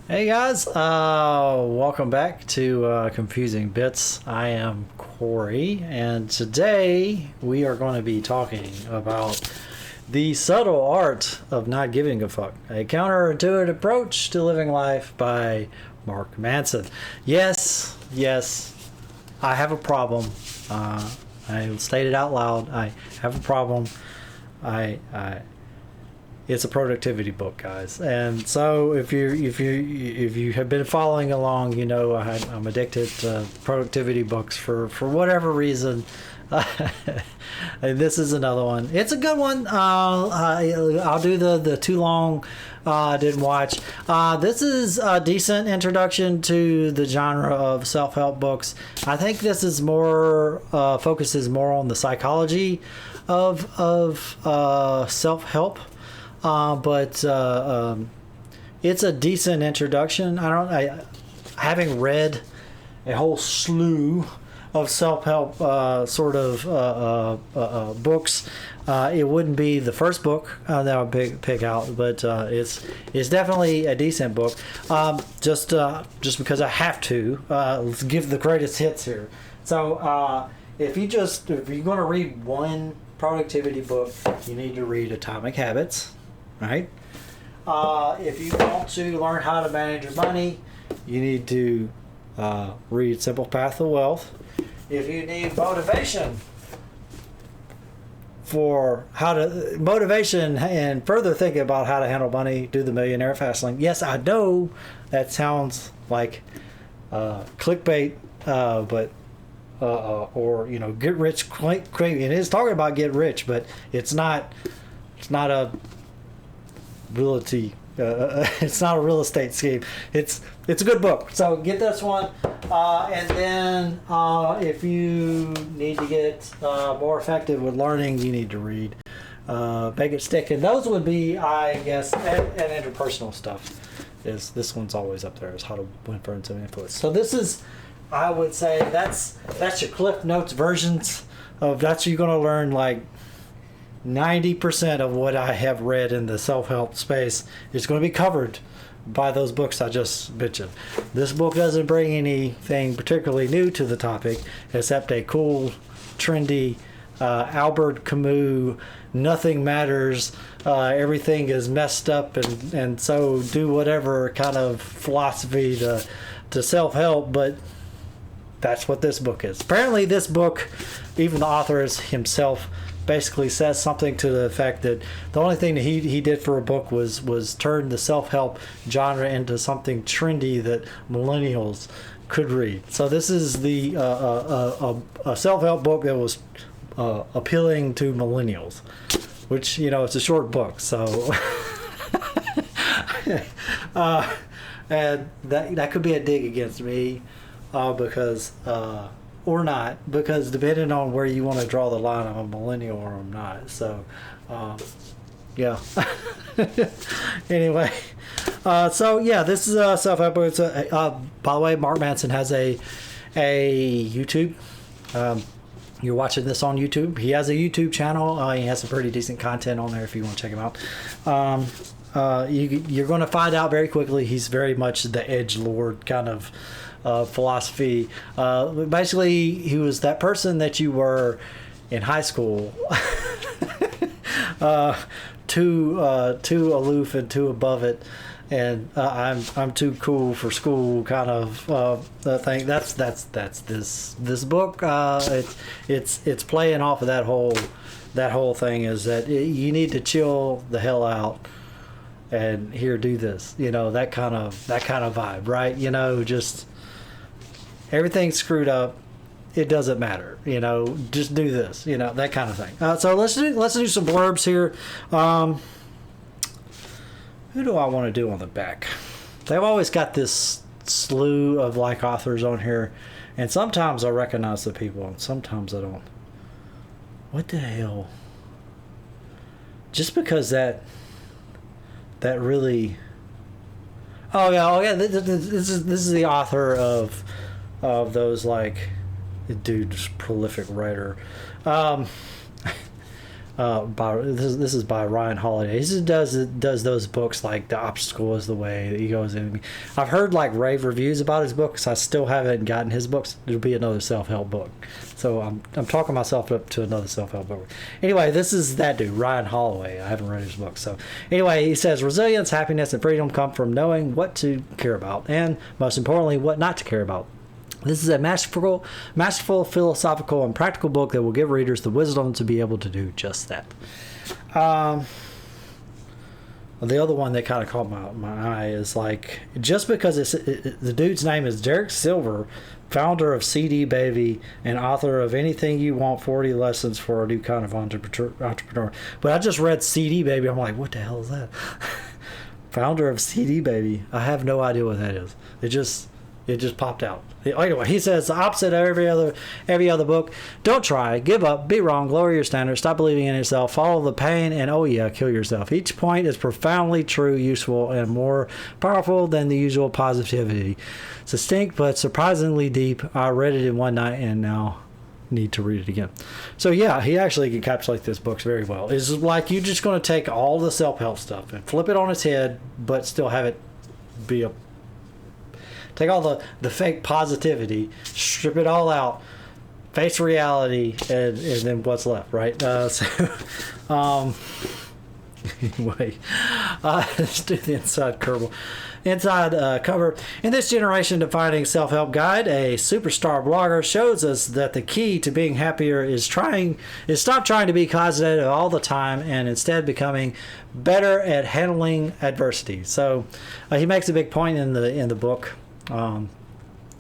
Hey guys, welcome back to Confusing Bits. I am Corey, and today we are going to be talking about the subtle art of not giving a fuck, a counterintuitive approach to living life by Mark Manson. Yes, I have a problem. I stated out loud, I have a problem. It's a productivity book, guys, and so if you have been following along, you know I'm addicted to productivity books for whatever reason. And this is another one. It's a good one. I'll do the too long. Didn't watch. This is a decent introduction to the genre of self-help books. I think this is more focuses more on the psychology of self-help. But it's a decent introduction. Having read a whole slew of self-help books, it wouldn't be the first book that I would pick out, but it's definitely a decent book. Just because I have to, let's give the greatest hits here. So if you're going to read one productivity book, you need to read Atomic Habits. Right? If you want to learn how to manage your money, you need to read Simple Path to Wealth. If you need motivation and further thinking about how to handle money, do the Millionaire Fastlane. Yes, I know that sounds like clickbait, but or get rich quick. It is talking about get rich, but it's not a realty. It's not a real estate scheme. It's a good book, so get this one. And then if you need to get more effective with learning, you need to read Make It Stick. And those would be, I guess, and interpersonal stuff. This one's always up there, is How to Win Friends and Influence. So this is, I would say, that's your Cliff Notes versions of that's you're going to learn like 90% of what I have read in the self-help space is going to be covered by those books I just mentioned. This book doesn't bring anything particularly new to the topic except a cool, trendy Albert Camus, nothing matters, everything is messed up, and so do whatever kind of philosophy to self-help, but that's what this book is. Apparently this book, even the author himself, basically says something to the effect that the only thing that he did for a book was turn the self-help genre into something trendy that millennials could read. So this is the a self-help book that was appealing to millennials, which it's a short book, so and that could be a dig against me, because or not, because depending on where you want to draw the line, I'm a millennial or I'm not. So, yeah. Anyway, this is self-help. By the way, Mark Manson has a YouTube. You're watching this on YouTube. He has a YouTube channel. He has some pretty decent content on there if you want to check him out. You're going to find out very quickly he's very much the edgelord kind of philosophy. Basically, he was that person that you were in high school, too aloof and too above it, and I'm too cool for school kind of thing. That's this book. It's playing off of that whole thing, is that you need to chill the hell out and here do this. That kind of vibe, right? Just everything's screwed up, it doesn't matter, just do this, that kind of thing. So let's do some blurbs here. Who do I want to do on the back? They've always got this slew of like authors on here, and sometimes I recognize the people and sometimes I don't. What the hell? Just because that really. Oh yeah. This is the author of those, like, dude's prolific writer. This is by Ryan Holiday. He does those books like The Obstacle is the Way, The Ego is the Enemy. I've heard like rave reviews about his books. I still haven't gotten his books. It'll be another self-help book. So I'm talking myself up to another self-help book. Anyway, this is that dude, Ryan Holloway. I haven't read his book. So anyway, he says resilience, happiness, and freedom come from knowing what to care about, and most importantly, what not to care about. This is a masterful, philosophical, and practical book that will give readers the wisdom to be able to do just that. The other one that kind of caught my eye is like, just because the dude's name is Derek Silver, founder of CD Baby and author of Anything You Want, 40 Lessons for a New Kind of Entrepreneur. But I just read CD Baby. I'm like, what the hell is that? Founder of CD Baby. I have no idea what that is. It just popped out. Anyway, he says the opposite of every other book. Don't try, give up, be wrong, lower your standards, stop believing in yourself, follow the pain, and oh yeah, kill yourself. Each point is profoundly true, useful, and more powerful than the usual positivity. Succinct but surprisingly deep. I read it in one night and now need to read it again. So yeah, he actually encapsulates this book very well. It's like you're just going to take all the self-help stuff and flip it on its head, but still have it be a take all the fake positivity, strip it all out, face reality, and then what's left, right? Anyway, let's do the inside cover. In this generation defining self-help guide, a superstar blogger shows us that the key to being happier is stop trying to be positive all the time and instead becoming better at handling adversity. So he makes a big point in the book.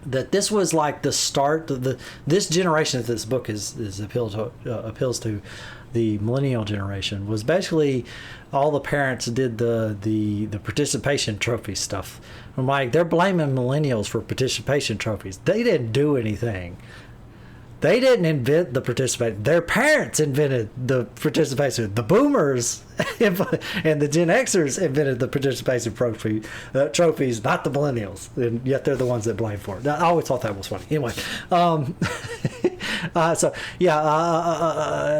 That this was like the start of this generation that this book appeals to, the millennial generation, was basically all the parents did the participation trophy stuff. I'm like, they're blaming millennials for participation trophies. They didn't do anything. They didn't invent the participation. Their parents invented the participation. The boomers and the Gen Xers invented the participation trophies, not the millennials. And yet they're the ones that blame for it. I always thought that was funny. Anyway,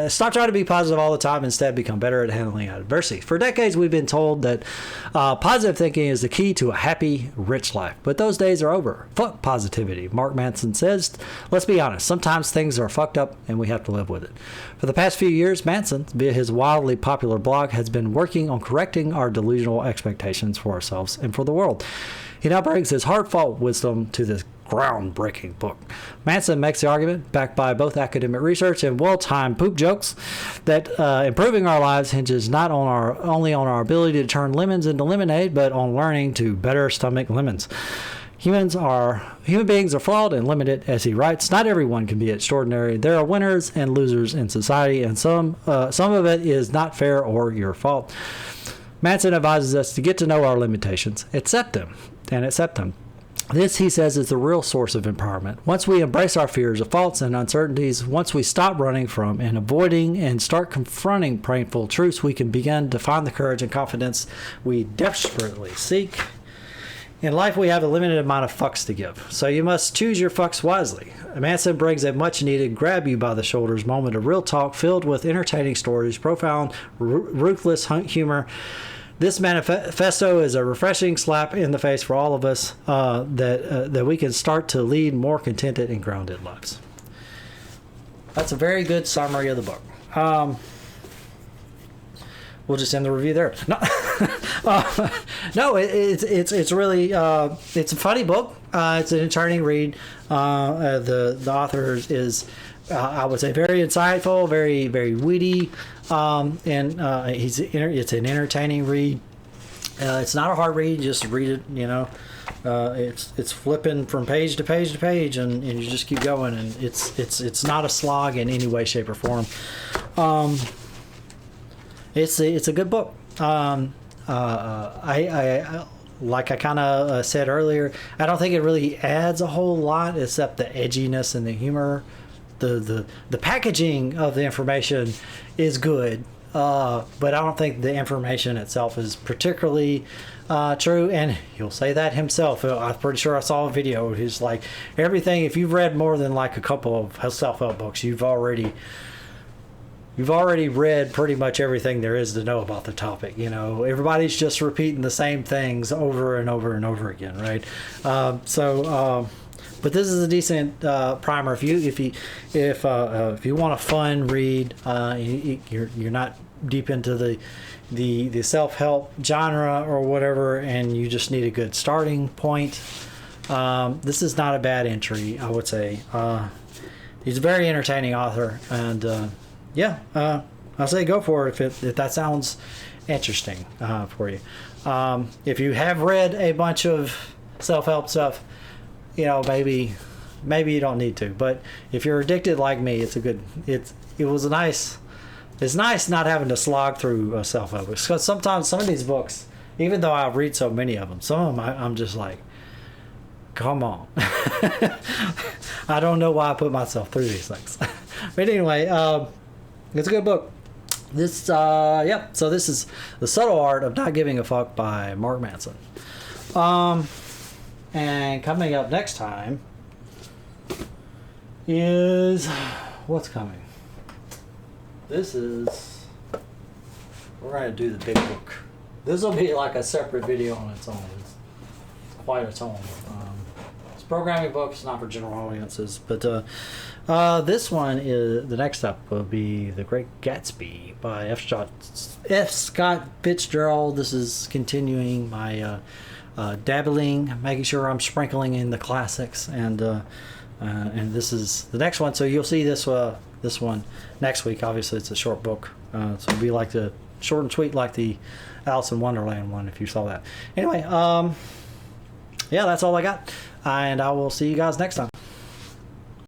stop trying to be positive all the time. Instead, become better at handling adversity. For decades, we've been told that positive thinking is the key to a happy, rich life. But those days are over. Fuck positivity. Mark Manson says, let's be honest, sometimes things are fucked up and we have to live with it. For the past few years, Manson, via his wildly popular blog, has been working on correcting our delusional expectations for ourselves and for the world. He now brings his heartfelt wisdom to this groundbreaking book. Manson makes the argument, backed by both academic research and well-timed poop jokes, that improving our lives hinges not only on our ability to turn lemons into lemonade, but on learning to better stomach lemons. Human beings are flawed and limited, as he writes. Not everyone can be extraordinary. There are winners and losers in society, and some of it is not fair or your fault. Manson advises us to get to know our limitations, accept them. This, he says, is the real source of empowerment. Once we embrace our fears, faults, and uncertainties, once we stop running from and avoiding and start confronting painful truths, we can begin to find the courage and confidence we desperately seek. In life, we have a limited amount of fucks to give, so you must choose your fucks wisely. Manson brings a much-needed grab-you-by-the-shoulders moment of real talk filled with entertaining stories, profound, ruthless humor. This manifesto is a refreshing slap in the face for all of us that we can start to lead more contented and grounded lives. That's a very good summary of the book. We'll just end the review there. No, it's really it's a funny book. It's an entertaining read. The author is I would say very insightful, very very witty, and it's an entertaining read. It's not a hard read. Just read it. It's flipping from page to page to page, and you just keep going. And it's not a slog in any way, shape, or form. It's a good book. I like I kind of said earlier, I don't think it really adds a whole lot except the edginess and the humor. The packaging of the information is good, but I don't think the information itself is particularly true. And he'll say that himself. I'm pretty sure I saw a video. He's like, everything. If you've read more than like a couple of self-help books, you've already you've already read pretty much everything there is to know about the topic. You know, everybody's just repeating the same things over and over and over again, right? But this is a decent primer if you want a fun read. You're not deep into the self-help genre or whatever, and you just need a good starting point. This is not a bad entry, I would say. He's a very entertaining author, and I'll say go for it if that sounds interesting for you. If you have read a bunch of self-help stuff, you know, maybe you don't need to. But if you're addicted like me, it's nice not having to slog through self-help books, because sometimes some of these books, even though I read so many of them, some of them I'm just like, come on. I don't know why I put myself through these things. But anyway, it's a good book. So this is The Subtle Art of Not Giving a Fuck by Mark Manson. And coming up next time is, what's coming? We're going to do the big book. This will be like a separate video on its own. It's quite its own. It's a programming book. It's not for general audiences. But this one is, the next up will be The Great Gatsby by F. Scott Fitzgerald. This is continuing my dabbling, making sure I'm sprinkling in the classics, and this is the next one. So you'll see this one next week. Obviously, it's a short book, so it'll be like the short and sweet, like the Alice in Wonderland one, if you saw that. Anyway, that's all I got, and I will see you guys next time.